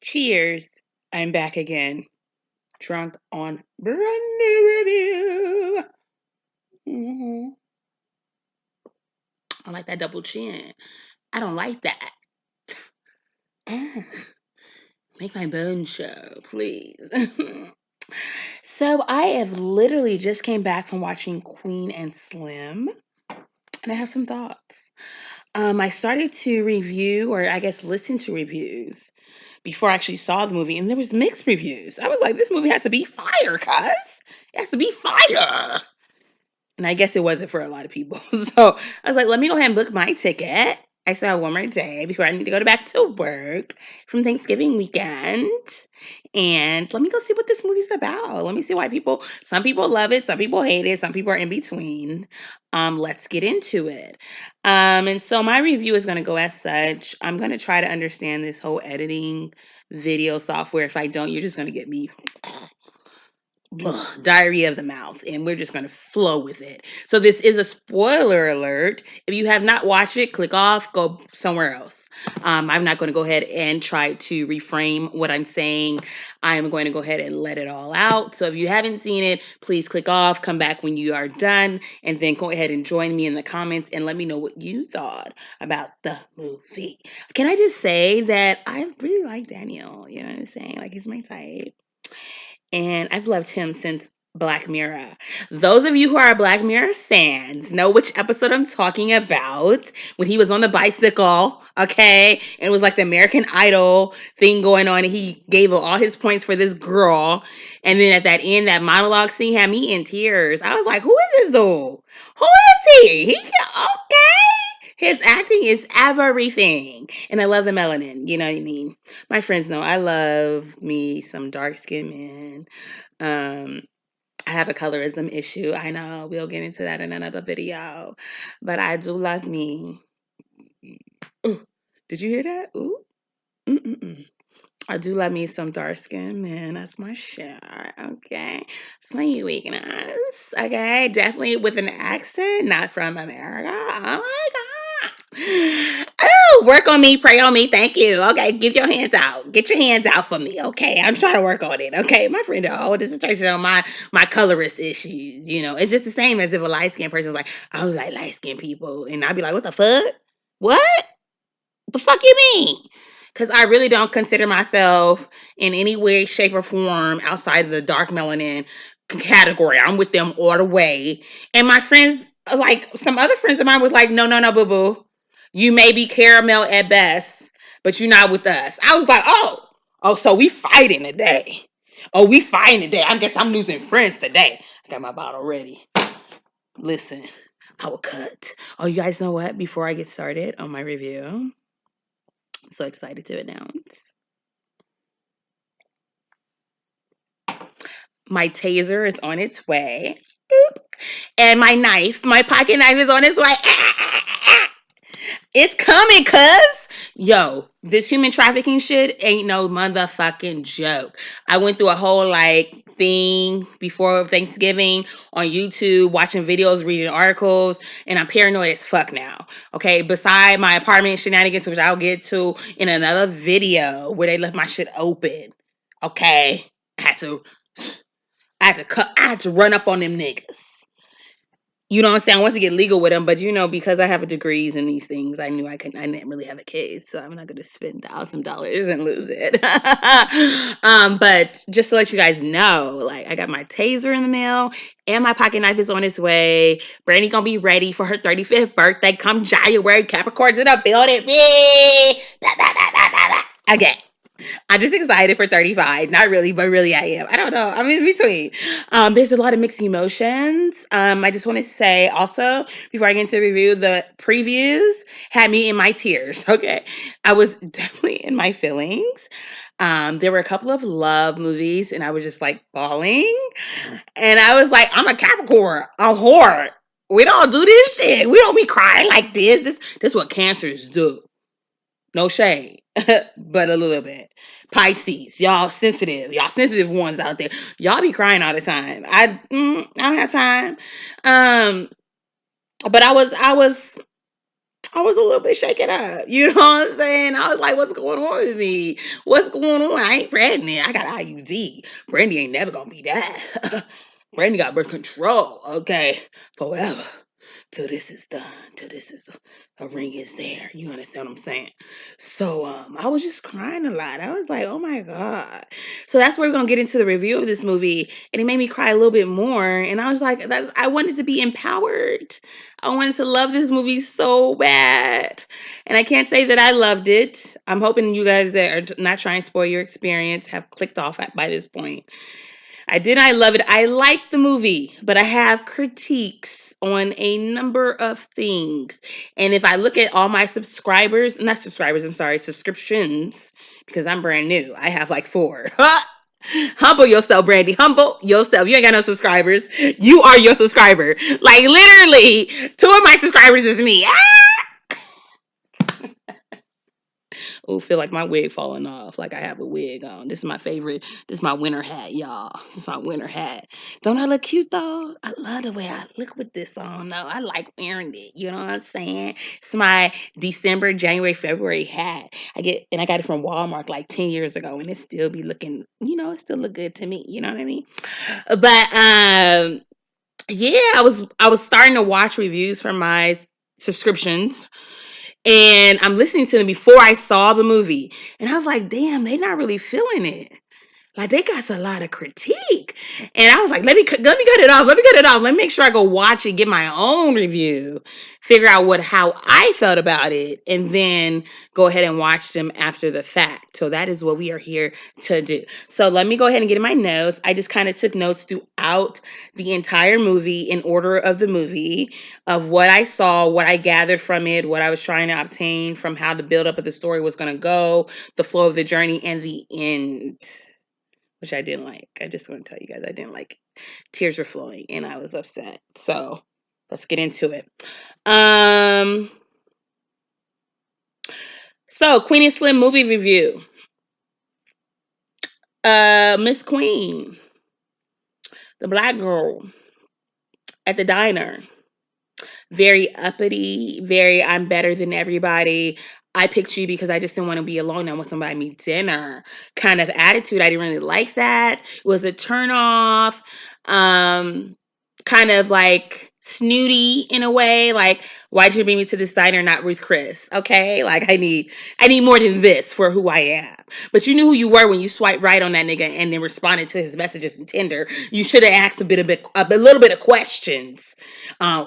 Cheers. I'm back again. Drunk on brand new review. I like that double chin. I don't like that. Make my bones show, please. So I have literally just came back from watching Queen and Slim, and I have some thoughts. I started to review, or I guess listen to reviews before I actually saw the movie, and there was mixed reviews. I was like, this movie has to be fire, cuz. It has to be fire. And I guess it wasn't for a lot of people. So I was like, let me go ahead and book my ticket. I still have one more day before I need to go back to work from Thanksgiving weekend. And let me go see what this movie's about. Let me see why some people love it, some people hate it, some people are in between. Let's get into it. And so my review is going to go as such. I'm going to try to understand this whole editing video software. If I don't, you're just going to get me diarrhea of the mouth, and we're just going to flow with it. So this is a spoiler alert. If you have not watched it, click off, go somewhere else. I'm not going to go ahead and try to reframe what I'm saying. I am going to go ahead and let it all out. So if you haven't seen it, please click off, come back when you are done, and then go ahead and join me in the comments and let me know what you thought about the movie. Can I just say that I really like Daniel? You know what I'm saying? Like, he's my type. And I've loved him since Black Mirror. Those of you who are Black Mirror fans know which episode I'm talking about, when he was on the bicycle, okay? And it was like the American Idol thing going on, and he gave all his points for this girl. And then at that end, that monologue scene had me in tears. I was like, who is this dude? Who is he? Okay. His acting is everything. And I love the melanin. You know what I mean? My friends know I love me some dark skinned men. I have a colorism issue. I know we'll get into that in another video, but I do love me. Ooh, did you hear that? Ooh. Mm-mm-mm. I do love me some dark skin, man. That's my shit. Okay. Sweet weakness. Okay. Definitely with an accent, not from America. Oh my God. Oh, work on me, pray on me. Thank you. Okay. Give your hands out. Get your hands out for me. Okay. I'm trying to work on it. Okay. My friend, oh, dissertation on my colorist issues. You know, it's just the same as if a light skinned person was like, I don't like light skinned people. And I'd be like, what the fuck? What? The fuck you mean? Because I really don't consider myself in any way, shape, or form outside of the dark melanin category. I'm with them all the way. And my friends, like some other friends of mine, was like, no, no, no, boo boo. You may be caramel at best, but you're not with us. I was like, oh, so we fighting today. Oh, we fighting today. I guess I'm losing friends today. I got my bottle ready. Listen, I will cut. Oh, you guys know what? Before I get started on my review, so excited to announce my taser is on its way. Oop. And my pocket knife is on its way. It's coming, cuz. Yo, this human trafficking shit ain't no motherfucking joke. I went through a whole thing before Thanksgiving on YouTube, watching videos, reading articles, and I'm paranoid as fuck now. Okay, beside my apartment shenanigans, which I'll get to in another video where they left my shit open. Okay, I had to run up on them niggas. You know what I'm saying? I want to get legal with them, but because I have degrees in these things, I knew I didn't really have a case, so I'm not going to spend $1,000 and lose it. But just to let you guys know, I got my taser in the mail, and my pocket knife is on its way. Brandy gonna be ready for her 35th birthday. Come January, Capricorn's in the building. Okay. I'm just excited for 35. Not really, but really I am. I don't know. I'm in between. There's a lot of mixed emotions. I just want to say also, before I get into the review, the previews had me in my tears. Okay. I was definitely in my feelings. There were a couple of love movies and I was just bawling. And I was like, I'm a Capricorn. I'm whore. We don't do this shit. We don't be crying like this. This is what cancers do. No shade, but a little bit. Pisces, y'all sensitive ones out there. Y'all be crying all the time. I don't have time. But I was I was a little bit shaken up. You know what I'm saying? I was like, what's going on with me? What's going on? I ain't pregnant. I got IUD. Brandy ain't never gonna be that. Brandy got birth control. Okay. Forever. Till this is done. Till this is a ring is there. You understand what I'm saying? So I was just crying a lot. I was like, oh my God. So that's where we're gonna get into the review of this movie. And it made me cry a little bit more. And I was like, I wanted to be empowered. I wanted to love this movie so bad. And I can't say that I loved it. I'm hoping you guys that are not trying to spoil your experience have clicked off by this point. I love it. I like the movie, but I have critiques on a number of things. And if I look at all my not subscribers, I'm sorry, subscriptions, because I'm brand new. I have like 4. Humble yourself, Brandy. Humble yourself. You ain't got no subscribers. You are your subscriber. Like literally, 2 of my subscribers is me. Oh, feel like my wig falling off. Like I have a wig on. This is my favorite. This is my winter hat, y'all. This is my winter hat. Don't I look cute though? I love the way I look with this on though. I like wearing it. You know what I'm saying? It's my December, January, February hat. I got it from Walmart like 10 years ago, and it still be looking, it still look good to me. You know what I mean? But yeah, I was starting to watch reviews from my subscriptions, and I'm listening to them before I saw the movie. And I was like, damn, they not really feeling it. Like they got a lot of critique. And I was like, let me cut it off. Let me cut it off. Let me make sure I go watch it, get my own review, figure out how I felt about it, and then go ahead and watch them after the fact. So that is what we are here to do. So let me go ahead and get in my notes. I just kind of took notes throughout the entire movie in order of the movie, of what I saw, what I gathered from it, what I was trying to obtain from how the buildup of the story was going to go, the flow of the journey, and the end, which I didn't like. I just want to tell you guys I didn't like it. Tears were flowing and I was upset. So let's get into it. So Queen and Slim movie review. Miss Queen, the black girl at the diner. Very uppity, very I'm better than everybody. I picked you because I just didn't want to be alone. I want somebody to meet dinner kind of attitude. I didn't really like that. It was a turn off. Kind of like snooty in a way. Like, why'd you bring me to this diner, not Ruth Chris? Okay, like I need more than this for who I am. But you knew who you were when you swiped right on that nigga and then responded to his messages in Tinder. You should have asked a little bit of questions.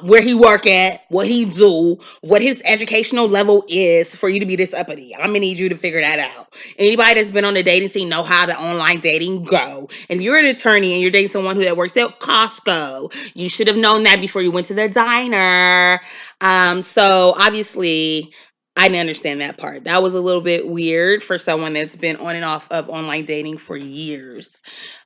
Where he work at, what he do, what his educational level is for you to be this uppity. I'm gonna need you to figure that out. Anybody that's been on the dating scene know how the online dating go. And if you're an attorney and you're dating someone that works at Costco, you should have known that before you went to the diner. So obviously I didn't understand that part. That was a little bit weird for someone that's been on and off of online dating for years.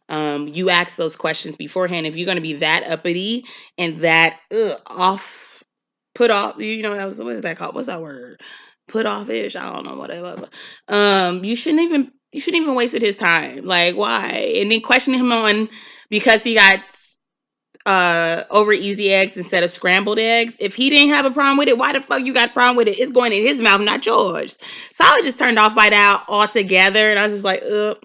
You ask those questions beforehand. If you're going to be that uppity and that put off, what is that called? What's that word? Put off ish. I don't know whatever. You shouldn't even wasted his time. Like why? And then question him on because he got over easy eggs instead of scrambled eggs. If he didn't have a problem with it, why the fuck you got a problem with it? It's going in his mouth, not yours. So I was just turned off by that altogether, and I was just like, the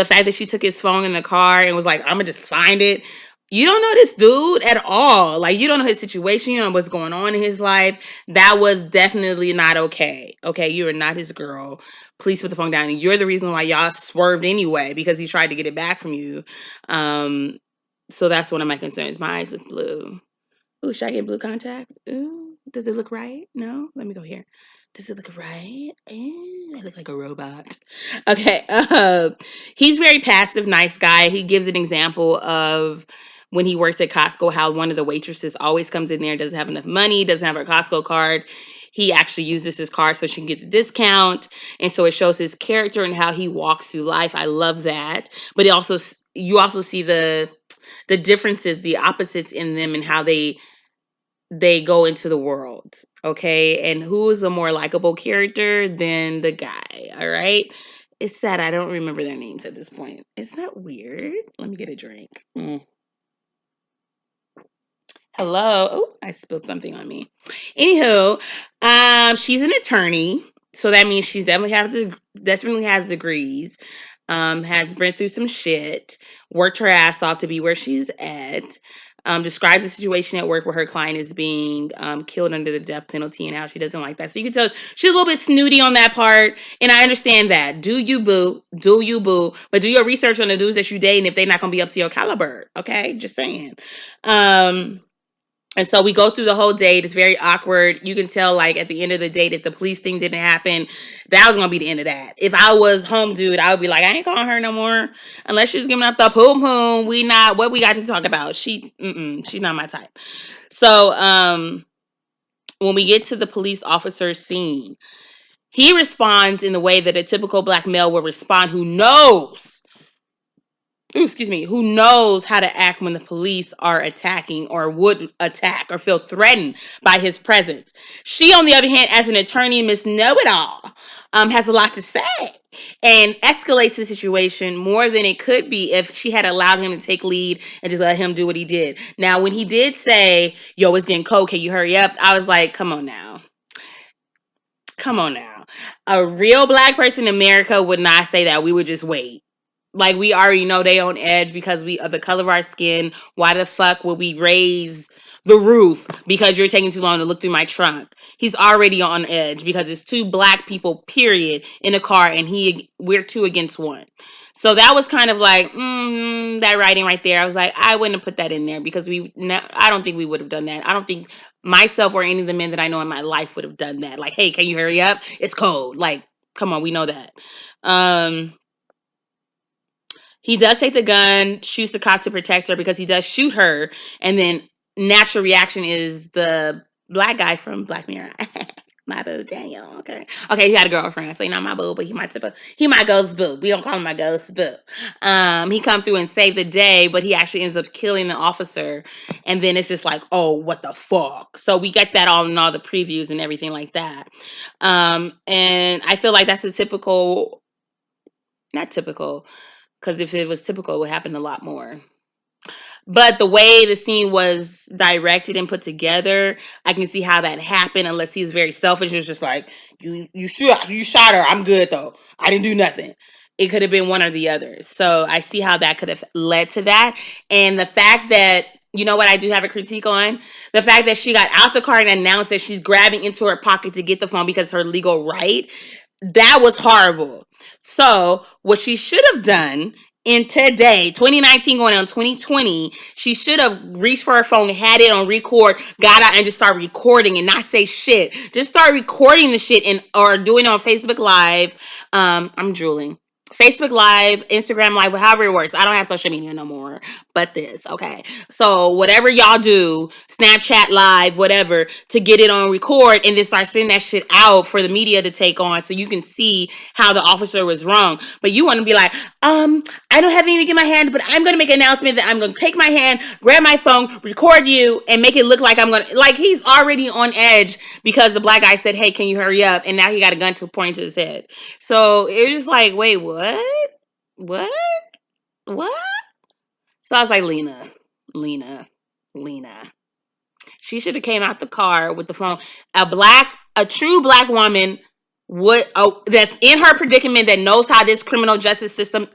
fact that she took his phone in the car and was like, I'm gonna just find it. You don't know this dude at all. Like, you don't know his situation. You don't know what's going on in his life. That was definitely not okay. Okay, you are not his girl. Please put the phone down. And you're the reason why y'all swerved anyway, because he tried to get it back from you. So that's one of my concerns. My eyes are blue. Ooh, should I get blue contacts? Ooh, does it look right? No? Let me go here. Does it look right? I look like a robot. Okay. He's very passive, nice guy. He gives an example of when he works at Costco, how one of the waitresses always comes in there, doesn't have enough money, doesn't have her Costco card. He actually uses his card so she can get the discount. And so it shows his character and how he walks through life. I love that. But you also see the differences, the opposites in them and how they go into the world, okay? And who is a more likable character than the guy, all right? It's sad I don't remember their names at this point. Isn't that weird? Let me get a drink. Hello. Oh, I spilled something on me. Anywho, she's an attorney, so that means she's definitely has degrees. Has been through some shit, worked her ass off to be where she's at. Describes a situation at work where her client is being killed under the death penalty and how she doesn't like that. So you can tell she's a little bit snooty on that part, and I understand that. Do you boo? Do you boo? But do your research on the dudes that you date, and if they're not gonna be up to your caliber, okay? Just saying. Um, and so we go through the whole date. It's very awkward. You can tell, like, at the end of the date, if the police thing didn't happen, that was going to be the end of that. If I was home dude, I would be like, I ain't calling her no more. Unless she's giving up the poom poom. What we got to talk about. She's not my type. So, when we get to the police officer's scene, he responds in the way that a typical black male would respond who knows how to act when the police are attacking or would attack or feel threatened by his presence. She, on the other hand, as an attorney, Miss Know-It-All, has a lot to say and escalates the situation more than it could be if she had allowed him to take lead and just let him do what he did. Now, when he did say, yo, it's getting cold, can you hurry up? I was like, come on now. Come on now. A real black person in America would not say that. We would just wait. Like, we already know they on edge because we of the color of our skin. Why the fuck would we raise the roof because you're taking too long to look through my trunk? He's already on edge because it's two black people, period, in a car, and we're two against one. So that was kind of like that writing right there. I was like, I wouldn't have put that in there because I don't think we would have done that. I don't think myself or any of the men that I know in my life would have done that. Like, hey, can you hurry up? It's cold. Like, come on, we know that. He does take the gun, shoots the cop to protect her because he does shoot her, and then natural reaction is the black guy from Black Mirror. My boo, Daniel. Okay, he had a girlfriend, so he's not my boo, but he my ghost boo. We don't call him my ghost boo. He come through and save the day, but he actually ends up killing the officer, and then it's just like, oh, what the fuck? So we get that all in all the previews and everything like that. And I feel like that's not typical, because if it was typical, it would happen a lot more. But the way the scene was directed and put together, I can see how that happened. Unless he's very selfish, it's just like you shot her. I'm good though. I didn't do nothing. It could have been one or the other. So I see how that could have led to that. And the fact that, you know what, I do have a critique on the fact that she got out the car and announced that she's grabbing into her pocket to get the phone because her legal right. That was horrible. So what she should have done in today, 2019 going on 2020, she should have reached for her phone, had it on record, got out and just start recording and not say shit. Just start recording the shit or doing it on Facebook Live. I'm drooling. Facebook Live, Instagram Live, however it works. I don't have social media no more, but this, okay? So whatever y'all do, Snapchat Live, whatever, to get it on record and then start sending that shit out for the media to take on so you can see how the officer was wrong. But you want to be like, I don't have anything in my hand, but I'm going to make an announcement that I'm going to take my hand, grab my phone, record you, and make it look like I'm going to, like, he's already on edge because the black guy said, hey, can you hurry up? And now he got a gun to point to his head. So it was just like, wait, what? What? What? So I was like, Lena. She should have came out the car with the phone. A true black woman that's in her predicament, that knows how this criminal justice system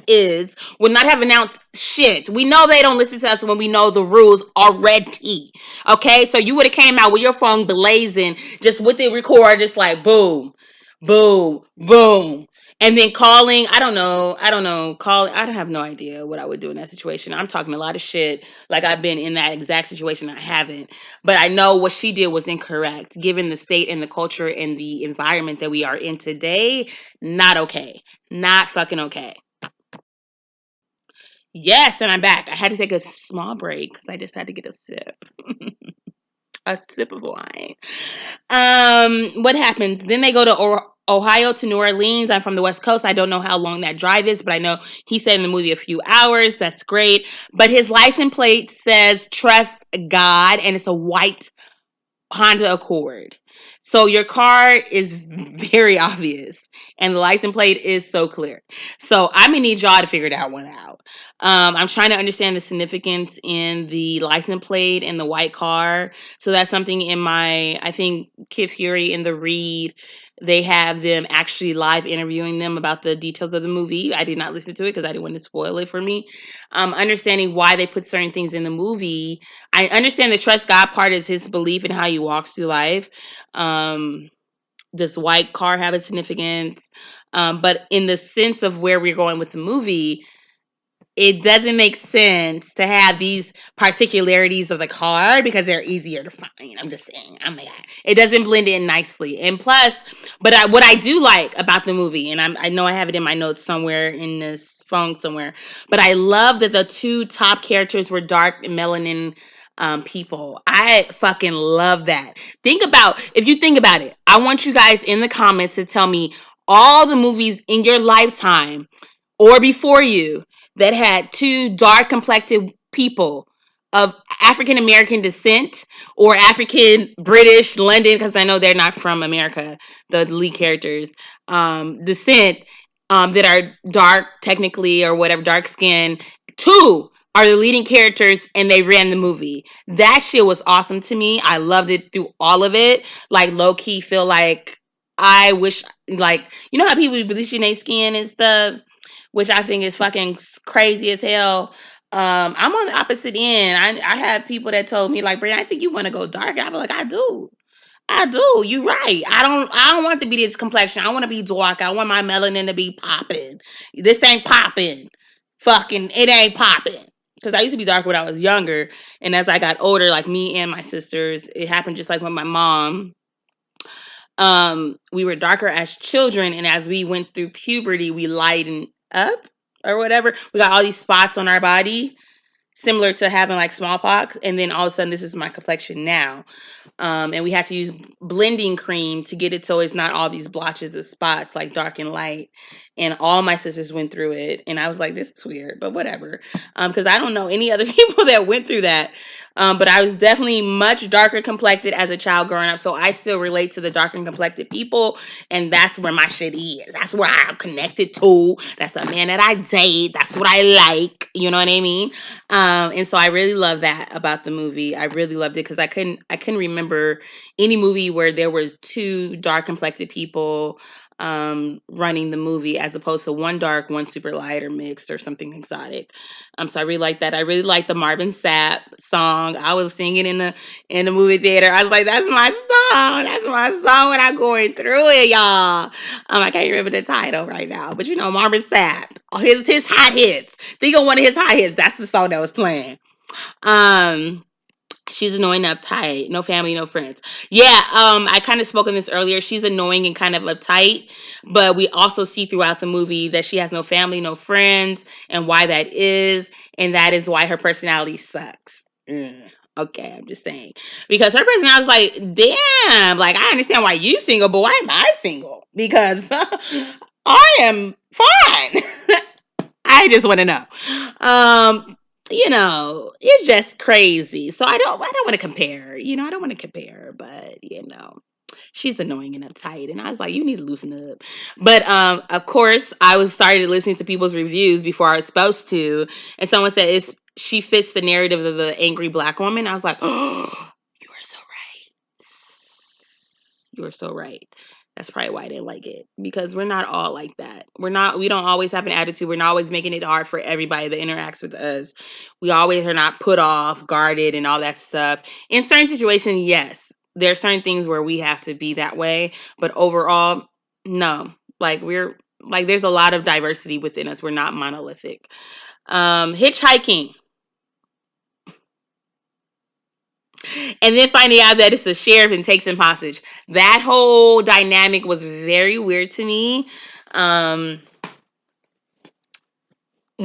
would not have announced shit. We know they don't listen to us when we know the rules already. Okay, so you would have came out with your phone blazing, just with the record, just like boom, boom, boom. And then calling, I don't know, I have no idea what I would do in that situation. I'm talking a lot of shit like I've been in that exact situation. I haven't. But I know what she did was incorrect, given the state and the culture and the environment that we are in today. Not okay. Not fucking okay. Yes, and I'm back. I had to take a small break because I just had to get a sip. A sip of wine. What happens? Then they go to Ohio to New Orleans. I'm from the West Coast. I don't know how long that drive is, but I know he said in the movie a few hours. That's great. But his license plate says trust God, and it's a white Honda Accord. So your car is very obvious, and the license plate is so clear. So I'm gonna need y'all to figure that one out. I'm trying to understand the significance in the license plate and the white car. So that's something in my, I think Kid Fury in the read, they have them actually live interviewing them about the details of the movie. I did not listen to it because I didn't want to spoil it for me. Understanding why they put certain things in the movie. I understand the trust God part is his belief in how he walks through life. Um, does white car have a significance? But in the sense of where we're going with the movie, it doesn't make sense to have these particularities of the car because they're easier to find. I'm just saying. Oh my god, it doesn't blend in nicely. And plus, what I do like about the movie, and I know I have it in my notes somewhere in this phone somewhere, but I love that the two top characters were dark melanin people. I fucking love that. If you think about it, I want you guys in the comments to tell me all the movies in your lifetime or before you that had two dark complected people of African American descent or African British London, because I know they're not from America, the lead characters, descent, that are dark technically or whatever, dark skin. Two are the leading characters and they ran the movie. That shit was awesome to me. I loved it through all of it. Like low key feel like I wish, like, you know how people bleaching their skin and stuff, which I think is fucking crazy as hell. I'm on the opposite end. I have people that told me like, Brian, I think you want to go dark. I'm like, I do. I do. You're right. I don't want to be this complexion. I want to be dark. I want my melanin to be popping. This ain't popping. Fucking it ain't popping. Because I used to be dark when I was younger. And as I got older, like me and my sisters, it happened just like with my mom. We were darker as children, and as we went through puberty, we lightened up or whatever. We got all these spots on our body, similar to having like smallpox, and then all of a sudden, this is my complexion now. And we had to use blending cream to get it so it's not all these blotches of spots, like dark and light. And all my sisters went through it, and I was like, "This is weird," but whatever. Because I don't know any other people that went through that. But I was definitely much darker complected as a child growing up, so I still relate to the darker complected people, and that's where my shit is. That's where I'm connected to. That's the man that I date. That's what I like. You know what I mean? And so I really love that about the movie. I really loved it because I couldn't remember any movie where there was two dark complected people running the movie as opposed to one dark, one super light or mixed or something exotic. So I really like that. I really like the Marvin Sapp song. I was singing in the movie theater. I was like, that's my song. That's my song when I'm going through it, y'all. I can't remember the title right now, but you know, Marvin Sapp. His hot hits. Think of one of his hot hits. That's the song that was playing. Um, She's annoying uptight. No family, no friends. Yeah, I kind of spoke on this earlier. She's annoying and kind of uptight, but we also see throughout the movie that she has no family, no friends, and why that is, and that is why her personality sucks. Okay, I'm just saying. Because her personality is like, damn, like I understand why you single, but why am I single? Because I am fine. I just want to know. It's just crazy. So I don't want to compare. I don't want to compare, but she's annoying and uptight. And I was like, you need to loosen up. But of course, I was started listening to people's reviews before I was supposed to, and someone said she fits the narrative of the angry black woman. I was like, oh, you are so right. You are so right. That's probably why I didn't like it, because we're not all like that. We don't always have an attitude. We're not always making it hard for everybody that interacts with us. We always are not put off, guarded, and all that stuff. In certain situations, yes, there are certain things where we have to be that way, but overall, no. There's a lot of diversity within us. We're not monolithic. Hitchhiking. And then finding out that it's a sheriff and takes him hostage. That whole dynamic was very weird to me. When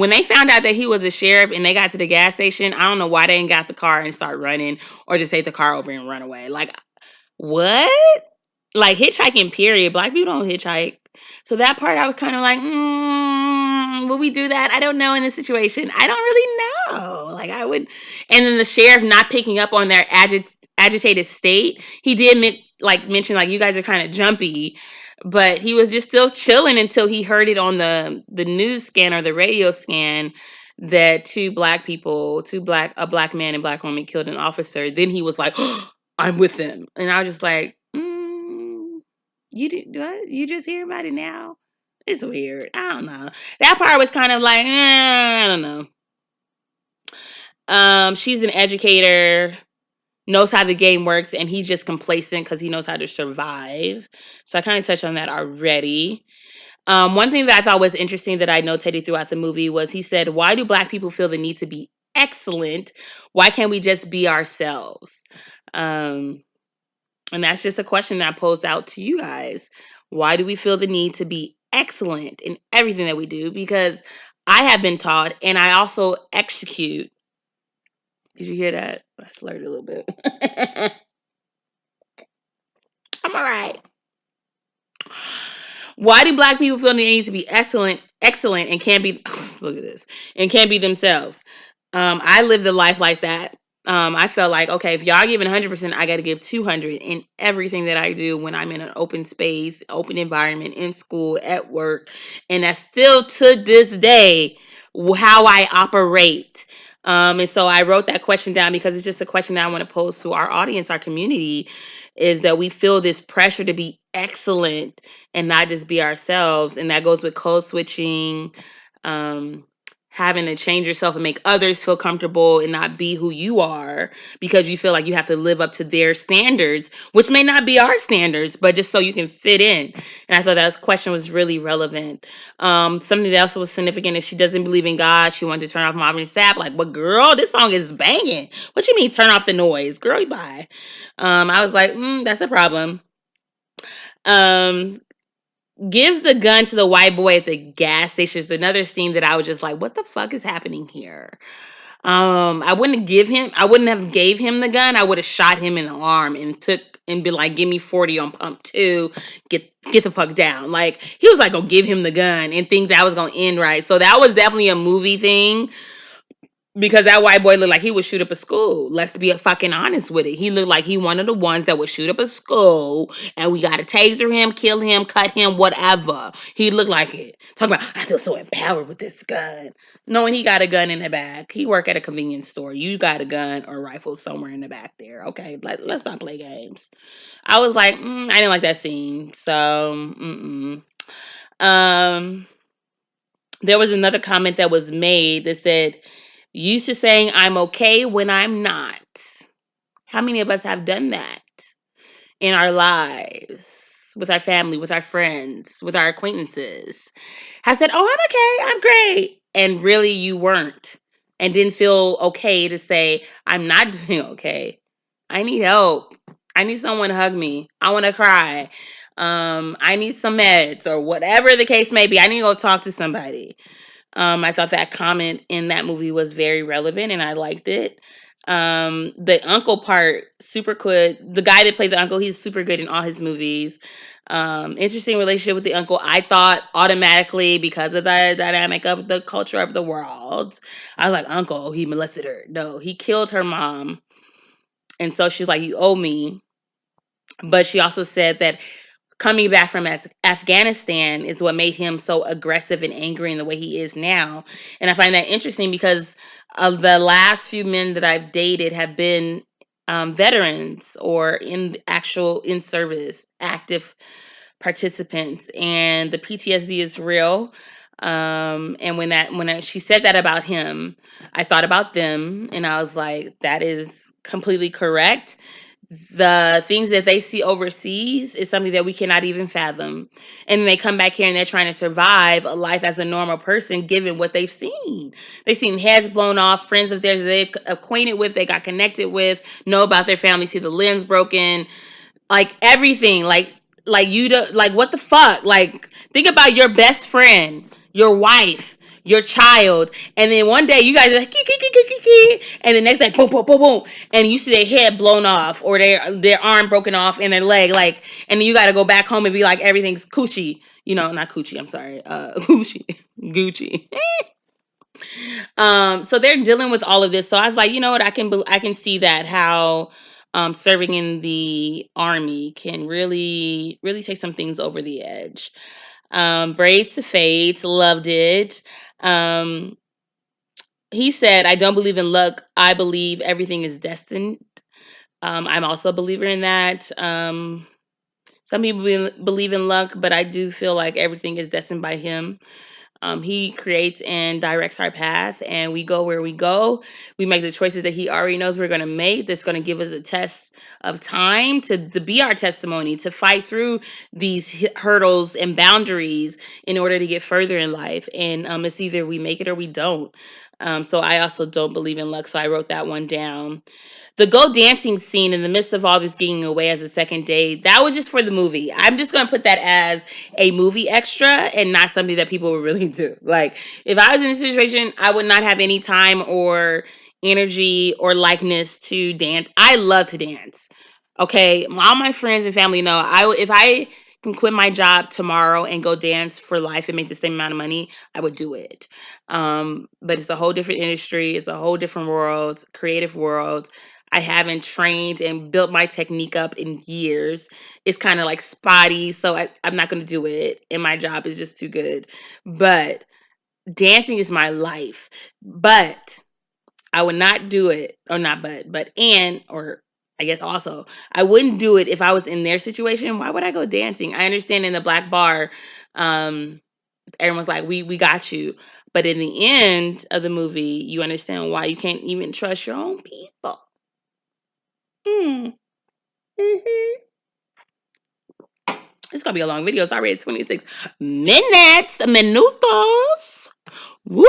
they found out that he was a sheriff and they got to the gas station, I don't know why they ain't got the car and start running or just take the car over and run away. Like, what? Like, hitchhiking, period. Black people don't hitchhike. So that part I was kind of like, will we do that? I don't know in this situation. I don't really know. Like, I would. And then the sheriff not picking up on their agitated state. He did like mentioned, like, you guys are kind of jumpy, but he was just still chilling until he heard it on the news scan or the radio scan that a black man and black woman killed an officer. Then he was like, oh, I'm with them. And I was just like, you did what? You just hear about it now? It's weird. I don't know. That part was kind of like, I don't know. She's an educator, knows how the game works, and he's just complacent because he knows how to survive. So I kind of touched on that already. One thing that I thought was interesting that I notated throughout the movie was he said, why do black people feel the need to be excellent? Why can't we just be ourselves? And that's just a question that I posed out to you guys. Why do we feel the need to be excellent in everything that we do? Because I have been taught, and I also execute. Did you hear that? I slurred a little bit. I'm all right. Why do black people feel the need to be excellent, and can't be? Look at this, and can't be themselves? I lived a life like that. I felt like, okay, if y'all giving 100%, I got to give 200 in everything that I do when I'm in an open space, open environment, in school, at work, and that's still to this day how I operate. And so I wrote that question down because it's just a question that I want to pose to our audience, our community, is that we feel this pressure to be excellent and not just be ourselves. And that goes with code switching, um, having to change yourself and make others feel comfortable and not be who you are because you feel like you have to live up to their standards, which may not be our standards, but just so you can fit in. And I thought that question was really relevant. Something else was significant is she doesn't believe in God. She wanted to turn off Marvin Sapp. Like, but girl, this song is banging. What you mean turn off the noise? Girl, bye. I was like, that's a problem. Um, gives the gun to the white boy at the gas station is another scene that I was just like, what the fuck is happening here? I wouldn't have gave him the gun. I would have shot him in the arm and be like, give me 40 on pump 2. Get the fuck down. Like, he was like gonna give him the gun and think that was gonna end right. So that was definitely a movie thing. Because that white boy looked like he would shoot up a school. Let's be fucking honest with it. He looked like he one of the ones that would shoot up a school, and we gotta taser him, kill him, cut him, whatever. He looked like it. Talk about, I feel so empowered with this gun. Knowing he got a gun in the back. He work at a convenience store. You got a gun or rifle somewhere in the back there. Okay, let's not play games. I was like, I didn't like that scene. So, um, there was another comment that was made that said, used to saying I'm okay when I'm not. How many of us have done that in our lives, with our family, with our friends, with our acquaintances? Have said, oh, I'm okay, I'm great. And really you weren't. And didn't feel okay to say, I'm not doing okay. I need help. I need someone to hug me. I want to cry. I need some meds or whatever the case may be. I need to go talk to somebody. I thought that comment in that movie was very relevant and I liked it. The uncle part, super good. The guy that played the uncle, he's super good in all his movies. Interesting relationship with the uncle. I thought automatically because of the dynamic of the culture of the world, I was like, uncle, he molested her. No, he killed her mom. And so she's like, you owe me. But she also said that coming back from Afghanistan is what made him so aggressive and angry in the way he is now. And I find that interesting because of the last few men that I've dated have been veterans or in service, active participants, and the PTSD is real. And she said that about him, I thought about them, and I was like, that is completely correct. The things that they see overseas is something that we cannot even fathom. And then they come back here and they're trying to survive a life as a normal person given what they've seen. They've seen heads blown off, friends of theirs they acquainted with, they got connected with, know about their family, see the lens broken, like everything. Like you do, like what the fuck? Like think about your best friend, your wife, your child, and then one day you guys are like kee, kee, kee, kee, kee, kee, and the next day boom boom boom boom, and you see their head blown off or their arm broken off and their leg, like, and then you got to go back home and be like everything's coochie, not coochie, I'm sorry, Gucci. Gucci. So they're dealing with all of this. So I was like, you know what, I can see that how serving in the army can really, really take some things over the edge. Braids to Fades, loved it. Um, he said, I don't believe in luck. I believe everything is destined. I'm also a believer in that. Some people believe in luck, but I do feel like everything is destined by him. He creates and directs our path, and we go where we go. We make the choices that he already knows we're going to make. That's going to give us a test of time to be our testimony, to fight through these hurdles and boundaries in order to get further in life. And it's either we make it or we don't. So I also don't believe in luck. So I wrote that one down. The go dancing scene in the midst of all this getting away as a second date, that was just for the movie. I'm just gonna put that as a movie extra and not something that people would really do. Like, if I was in a situation, I would not have any time or energy or likeness to dance. I love to dance. Okay, all my friends and family know if I can quit my job tomorrow and go dance for life and make the same amount of money, I would do it. But it's a whole different industry. It's a whole different world, creative world. I haven't trained and built my technique up in years. It's kind of like spotty, so I'm not going to do it. And my job is just too good. But dancing is my life. But I would not do it, or not, or I guess also, I wouldn't do it if I was in their situation. Why would I go dancing? I understand in the black bar, um, everyone's like, we got you. But in the end of the movie, you understand why you can't even trust your own people. Mm. Hmm. It's gonna be a long video. It's already 26 minutes, minutos. Woo!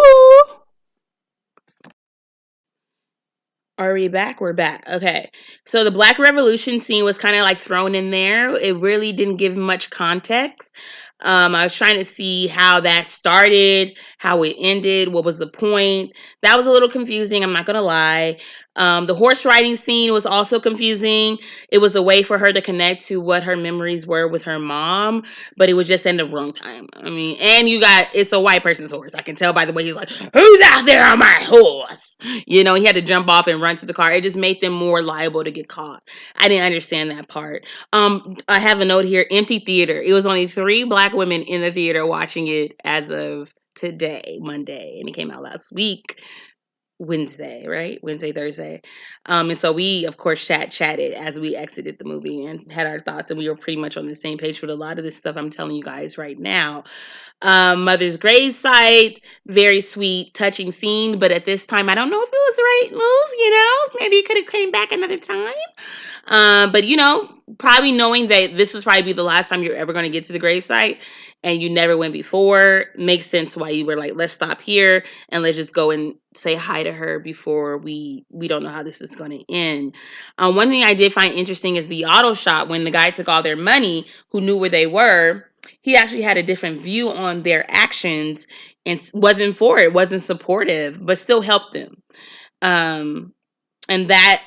Are we back? We're back. Okay. So the Black Revolution scene was kind of like thrown in there. It really didn't give much context. I was trying to see how that started, how it ended, what was the point. That was a little confusing, I'm not gonna lie. The horse riding scene was also confusing. It was a way for her to connect to what her memories were with her mom, but it was just in the wrong time. I mean, and it's a white person's horse. I can tell by the way he's like, "Who's out there on my horse?" He had to jump off and run to the car. It just made them more liable to get caught. I didn't understand that part. I have a note here, empty theater. It was only 3 black women in the theater watching it as of today, Monday, and it came out last week. Wednesday, right? Wednesday, Thursday. And so we, of course, chatted as we exited the movie and had our thoughts, and we were pretty much on the same page with a lot of this stuff I'm telling you guys right now. Mother's grave site, very sweet, touching scene, but at this time, I don't know if it was the right move. Maybe it could have came back another time. But probably knowing that this is probably be the last time you're ever going to get to the gravesite and you never went before makes sense why you were like, let's stop here and let's just go and say hi to her before we don't know how this is going to end. One thing I did find interesting is the auto shop when the guy took all their money, who knew where they were. He actually had a different view on their actions and wasn't for it, wasn't supportive, but still helped them. And that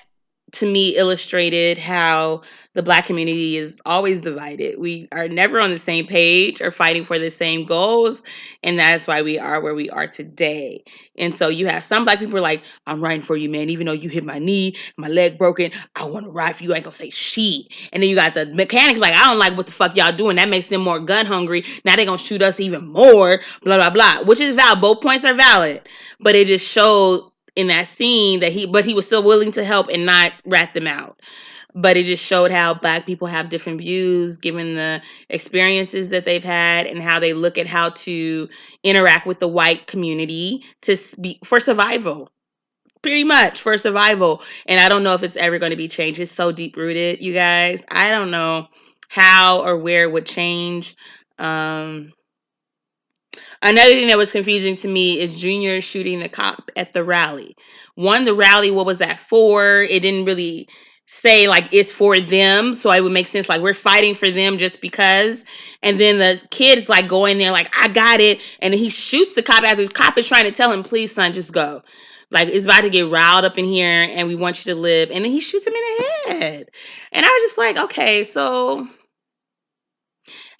to me illustrated how the black community is always divided. We are never on the same page or fighting for the same goals, and that's why we are where we are today. And so you have some black people are like, I'm riding for you, man, even though you hit my knee, my leg broken, I want to ride for you. I ain't gonna say shit. And then you got the mechanics like, I don't like what the fuck y'all doing. That makes them more gun hungry. Now they gonna shoot us even more, blah blah blah. Which is valid. Both points are valid, but it just showed in that scene that he was still willing to help and not rat them out. But it just showed how black people have different views given the experiences that they've had and how they look at how to interact with the white community for survival. Pretty much for survival. And I don't know if it's ever going to be changed. It's so deep rooted, you guys. I don't know how or where it would change. Another thing that was confusing to me is Junior shooting the cop at the rally. The rally, what was that for? It didn't really say like it's for them, so it would make sense like we're fighting for them just because. And then the kid's like going there like, I got it, and then he shoots the cop after the cop is trying to tell him, please son, just go. Like, it's about to get riled up in here and we want you to live. And then he shoots him in the head. And I was just like, okay, so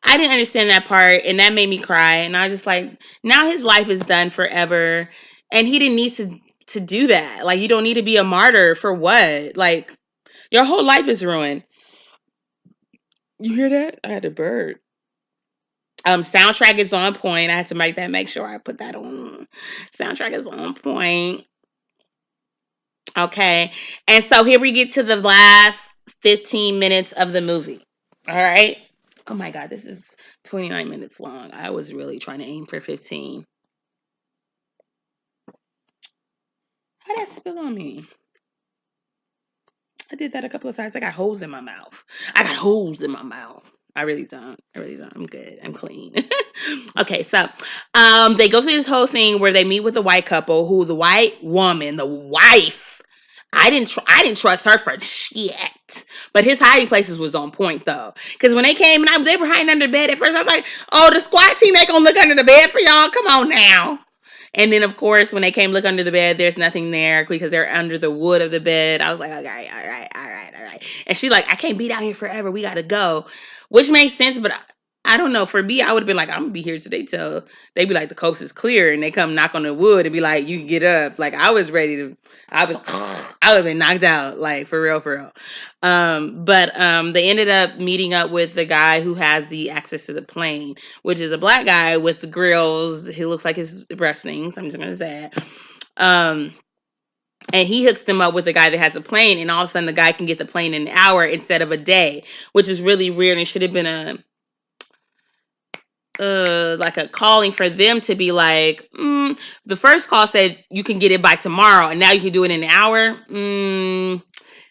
I didn't understand that part, and that made me cry. And I was just like, now his life is done forever, and he didn't need to do that. Like, you don't need to be a martyr for what? Like, Your whole life is ruined. You hear that? I had a bird. Soundtrack is on point. I had to make sure I put that on. Soundtrack is on point. Okay. And so here we get to the last 15 minutes of the movie. All right. Oh my God, this is 29 minutes long. I was really trying to aim for 15. How'd that spill on me? I did that a couple of times. I got holes in my mouth. I got holes in my mouth. I really don't. I really don't. I'm good. I'm clean. Okay, so they go through this whole thing where they meet with a white couple who the white woman, the wife, I didn't trust her for shit. But his hiding places was on point though. Cause when they came and they were hiding under the bed at first, I was like, oh, the squad team ain't gonna look under the bed for y'all. Come on now. And then, of course, when they came look under the bed, there's nothing there because they're under the wood of the bed. I was like, okay, all right. And she like, I can't be down here forever. We gotta go, which makes sense. But I don't know. For me, I would have been like, I'm gonna be here today till they be like the coast is clear, and they come knock on the wood and be like, you can get up. Like I was ready to, I was, I would have been knocked out, like for real, for real. But they ended up meeting up with the guy who has the access to the plane, which is a black guy with the grills. He looks like his breath stinks. I'm just gonna say it. Um, and he hooks them up with a guy that has a plane, and all of a sudden the guy can get the plane in an hour instead of a day, which is really weird and should have been a like a calling for them to be like, the first call said you can get it by tomorrow, and now you can do it in an hour.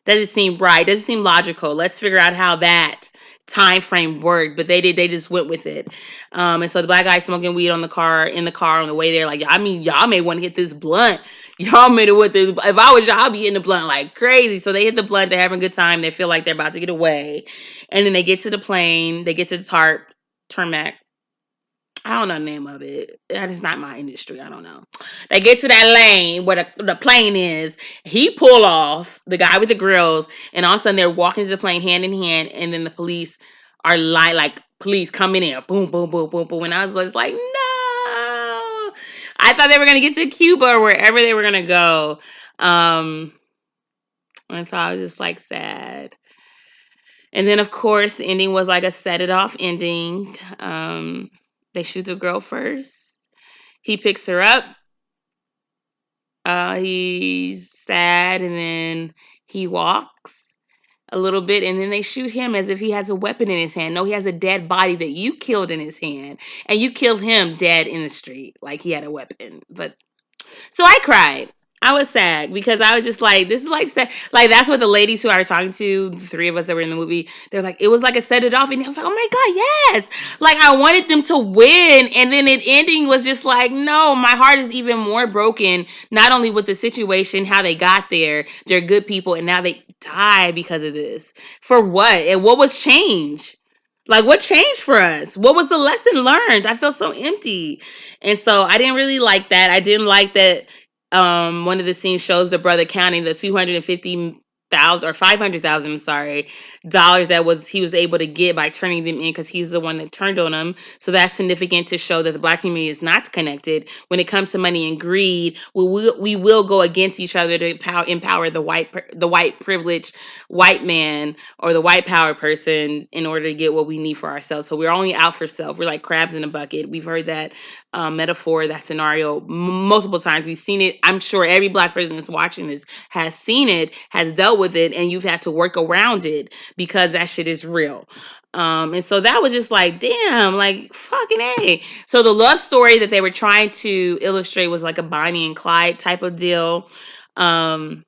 Doesn't seem right. Doesn't seem logical. Let's figure out how that time frame worked. But they just went with it. And so the black guy smoking weed on the car in the car on the way there. Like, I mean, y'all may want to hit this blunt. Y'all made it with this. If I was y'all, I'd be hitting the blunt like crazy. So they hit the blunt. They're having a good time. They feel like they're about to get away. And then they get to the plane. They get to the tarmac. I don't know the name of it. That is not my industry. I don't know. They get to that lane where the plane is. He pull off, the guy with the grills, and all of a sudden they're walking to the plane hand in hand, and then the police are like police coming in. Boom, boom, boom, boom, boom. And I was just like, no. I thought they were gonna get to Cuba or wherever they were gonna go. And so I was just like sad. And then of course the ending was like a set it off ending. They shoot the girl first. He picks her up. He's sad, and then he walks a little bit, and then they shoot him as if he has a weapon in his hand. No, he has a dead body that you killed in his hand, and you killed him dead in the street like he had a weapon. But so I cried. I was sad because I was just like, this is like sad. Like that's what the ladies who I were talking to, the three of us that were in the movie, they're like, it was like a set it off, and I was like, oh my god, yes. Like I wanted them to win, and then it ending was just like, no, my heart is even more broken. Not only with the situation, how they got there, they're good people, and now they die because of this. For what? And what was changed? Like what changed for us? What was the lesson learned? I feel so empty. And so I didn't really like that. I didn't like that one of the scenes shows the brother counting the 250,000 or 500,000, I'm sorry, dollars that was he was able to get by turning them in because he's the one that turned on them. So that's significant to show that the black community is not connected when it comes to money and greed. We will go against each other to empower the white privileged white man or the white power person in order to get what we need for ourselves. So we're only out for self. We're like crabs in a bucket. We've heard that metaphor, that scenario multiple times. We've seen it. I'm sure every black person that's watching this has seen it, has dealt with it, and you've had to work around it because that shit is real. And so that was just like, damn, like fucking A. So the love story that they were trying to illustrate was like a Bonnie and Clyde type of deal. Um,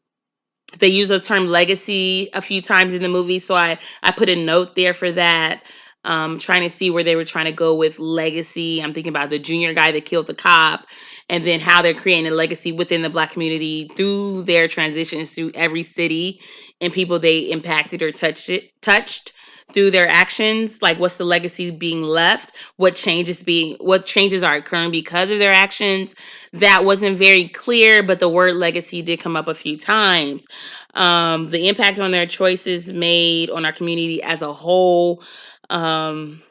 they use the term legacy a few times in the movie, so I put a note there for that. Trying to see where they were trying to go with legacy. I'm thinking about the junior guy that killed the cop, and then how they're creating a legacy within the black community through their transitions through every city and people they impacted or touched through their actions. Like, what's the legacy being left? What changes are occurring because of their actions? That wasn't very clear, but the word legacy did come up a few times. The impact on their choices made on our community as a whole. Um,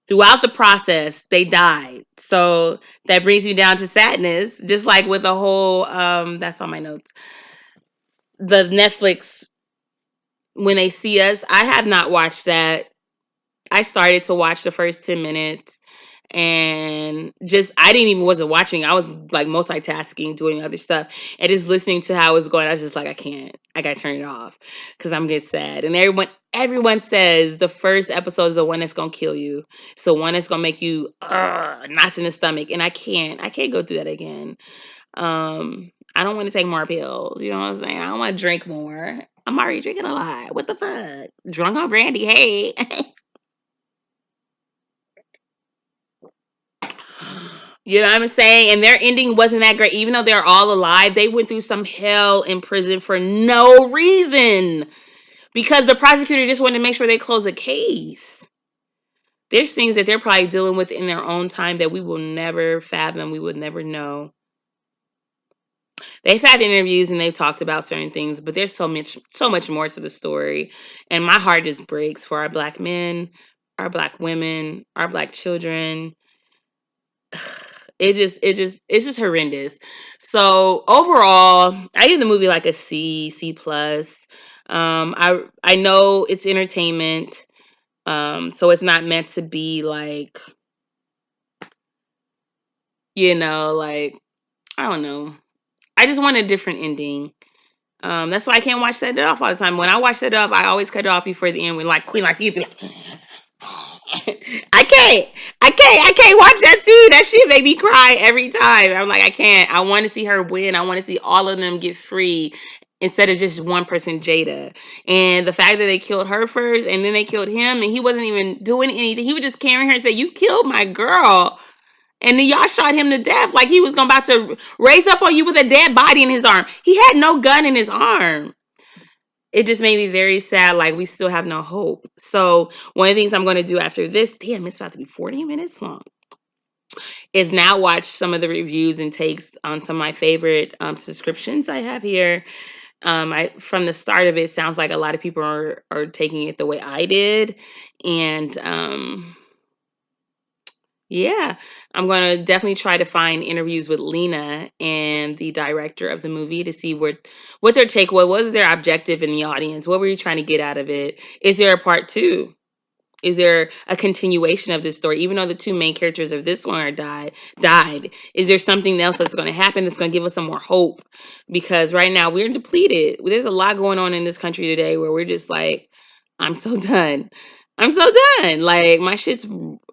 Throughout the process, they died. So that brings me down to sadness, just like with the whole, that's on my notes. The Netflix When They See Us. I have not watched that. I started to watch the first 10 minutes and just I didn't even wasn't watching. I was like multitasking, doing other stuff, and just listening to how it was going. I was just like, I can't. I gotta turn it off because I'm getting sad. And everyone says the first episode is the one that's gonna kill you. So one that's gonna make you knots in the stomach. And I can't. I can't go through that again. I don't want to take more pills. You know what I'm saying? I don't want to drink more. I'm already drinking a lot. What the fuck? Drunk on brandy. Hey. You know what I'm saying? And their ending wasn't that great. Even though they're all alive, they went through some hell in prison for no reason. Because the prosecutor just wanted to make sure they close a case. There's things that they're probably dealing with in their own time that we will never fathom. We would never know. They've had interviews and they've talked about certain things, but there's so much more to the story. And my heart just breaks for our black men, our black women, our black children. It's just horrendous. So overall, I give the movie like a C plus. I know it's entertainment. So it's not meant to be like, like, I don't know. I just want a different ending. That's why I can't watch Set It Off all the time. When I watch Set It Off, I always cut it off before the end when like Queen Latifah be like, I can't watch that scene. That shit make me cry every time. I'm like, I can't. I want to see her win. I want to see all of them get free instead of just one person, Jada. And the fact that they killed her first and then they killed him and he wasn't even doing anything. He was just carrying her and say, "You killed my girl." And then y'all shot him to death like he was about to raise up on you with a dead body in his arm. He had no gun in his arm. It just made me very sad. Like, we still have no hope. So, one of the things I'm going to do after this, damn, it's about to be 40 minutes long, is now watch some of the reviews and takes on some of my favorite subscriptions I have here. I From the start of it, sounds like a lot of people are taking it the way I did. And yeah, I'm going to definitely try to find interviews with Lena and the director of the movie to see what their take was. What was their objective in the audience? What were you trying to get out of it? Is there a part two? Is there a continuation of this story? Even though the two main characters of this one died, is there something else that's going to happen that's going to give us some more hope? Because right now we're depleted. There's a lot going on in this country today where we're just like, I'm so done. I'm so done. Like, my shit's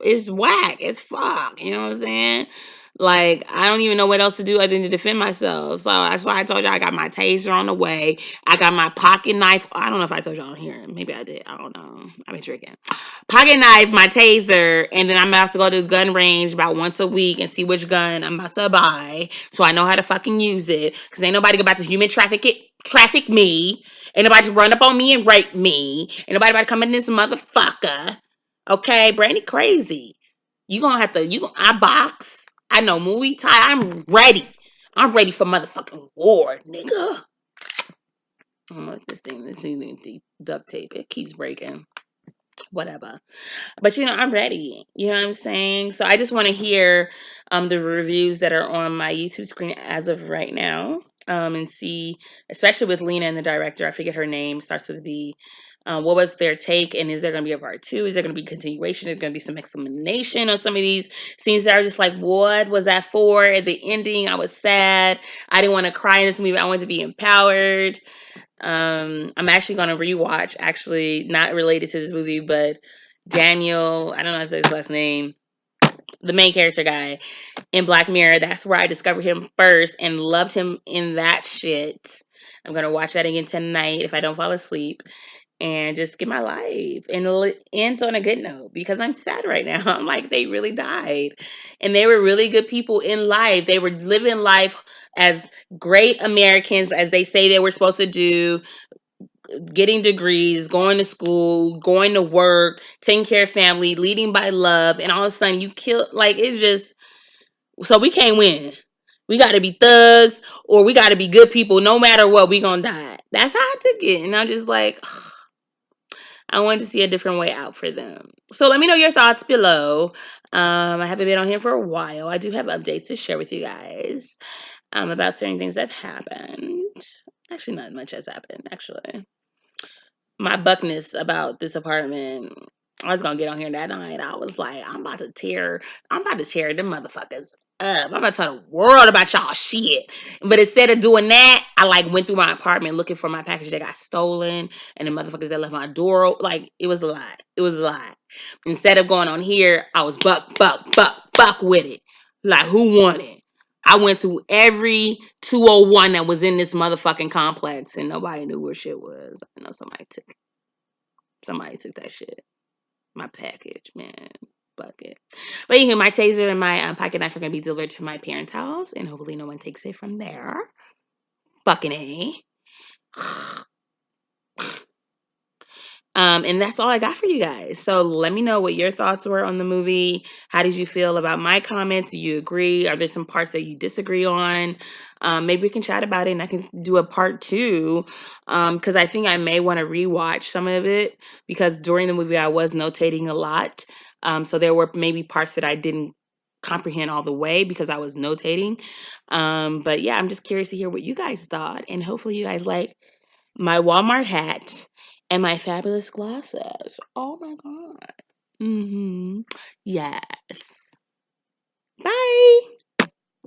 is whack. It's fuck. You know what I'm saying? Like, I don't even know what else to do other than to defend myself. So that's why I told you I got my taser on the way. I got my pocket knife. I don't know if I told y'all here. Maybe I did. I don't know. I've been tricking. Pocket knife, my taser, and then I'm about to go to the gun range about once a week and see which gun I'm about to buy, so I know how to fucking use it. Cause ain't nobody about to traffic me. Ain't nobody run up on me and rape me. Ain't nobody about to come in this motherfucker. Okay, Brandy crazy. I box. I know Muay Thai. I'm ready. I'm ready for motherfucking war, nigga. I don't know what this thing, the duct tape. It keeps breaking. Whatever. But I'm ready. You know what I'm saying? So I just want to hear the reviews that are on my YouTube screen as of right now. And see, especially with Lena and the director, I forget her name, starts with a B. What was their take? And is there going to be a part two? Is there going to be continuation? Is there going to be some explanation on some of these scenes that are just like, what was that for? At the ending, I was sad. I didn't want to cry in this movie. I wanted to be empowered. I'm actually going to rewatch, actually not related to this movie, but Daniel, I don't know how to say his last name, the main character guy in Black Mirror. That's where I discovered him first and loved him in that shit. I'm going to watch that again tonight if I don't fall asleep and just get my life and end on a good note because I'm sad right now. I'm like, they really died and they were really good people in life. They were living life as great Americans as they say they were supposed to do, getting degrees, going to school, going to work, taking care of family, leading by love, and all of a sudden you kill, like, it's just, so we can't win. We got to be thugs or we got to be good people. No matter what, we gonna die. That's how I took it. And I'm just like, I wanted to see a different way out for them. So let me know your thoughts below. I haven't been on here for a while. I do have updates to share with you guys about certain things that have happened. Actually, not much has happened, actually. my buckness about this apartment. I was gonna get on here that night. I was like, I'm about to tear them motherfuckers up. I'm about to tell the world about y'all shit. But instead of doing that, I like went through my apartment looking for my package that got stolen and the motherfuckers that left my door. Like it was a lot. It was a lot. Instead of going on here, I was buck with it. Like who won it? I went to every 201 that was in this motherfucking complex and nobody knew where shit was. I know somebody took that shit. My package, man. Fuck it. But anywho, my taser and my pocket knife are gonna be delivered to my parents' house, and hopefully no one takes it from there. Fucking A. And that's all I got for you guys. So let me know what your thoughts were on the movie. How did you feel about my comments? Do you agree? Are there some parts that you disagree on? Maybe we can chat about it and I can do a part two. Because I think I may want to rewatch some of it because during the movie I was notating a lot. So there were maybe parts that I didn't comprehend all the way because I was notating. But yeah, I'm just curious to hear what you guys thought. And hopefully you guys like my Walmart hat and my fabulous glasses. Oh my god. Yes.